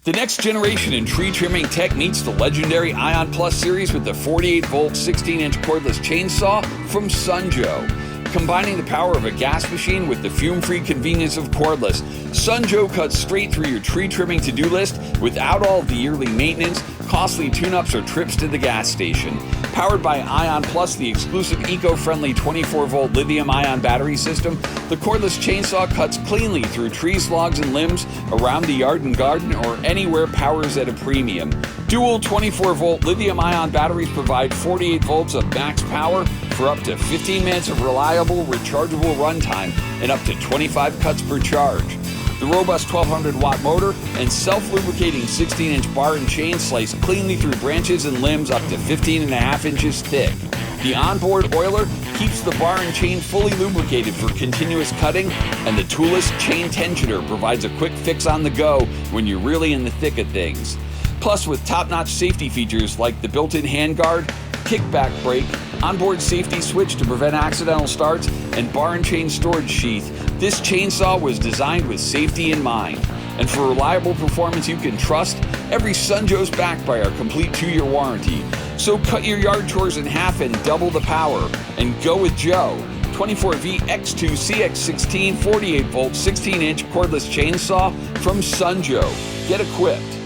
The next generation in tree trimming tech meets the legendary ION Plus series with the 48-volt 16-inch cordless chainsaw from Sunjoe. Combining the power of a gas machine with the fume-free convenience of cordless, Sunjoe cuts straight through your tree trimming to-do list without all the yearly maintenance, costly tune-ups, or trips to the gas station. Powered by ION Plus, the exclusive eco-friendly 24-volt lithium-ion battery system, the cordless chainsaw cuts cleanly through trees, logs, and limbs around the yard and garden or anywhere power is at a premium. Dual 24-volt lithium-ion batteries provide 48 volts of max power for up to 15 minutes of reliable, rechargeable runtime and up to 25 cuts per charge. The robust 1200-watt motor and self-lubricating 16-inch bar and chain slice cleanly through branches and limbs up to 15.5 inches thick. The onboard oiler keeps the bar and chain fully lubricated for continuous cutting, and the toolless chain tensioner provides a quick fix on the go when you're really in the thick of things. Plus, with top-notch safety features like the built-in handguard, kickback brake, onboard safety switch to prevent accidental starts, and bar and chain storage sheath, this chainsaw was designed with safety in mind. And for reliable performance you can trust, every Sunjoe's backed by our complete 2-year warranty. So cut your yard chores in half and double the power, and go with Joe. 24V-X2-CS16 48-volt 16-inch cordless chainsaw from Sunjoe. Get equipped.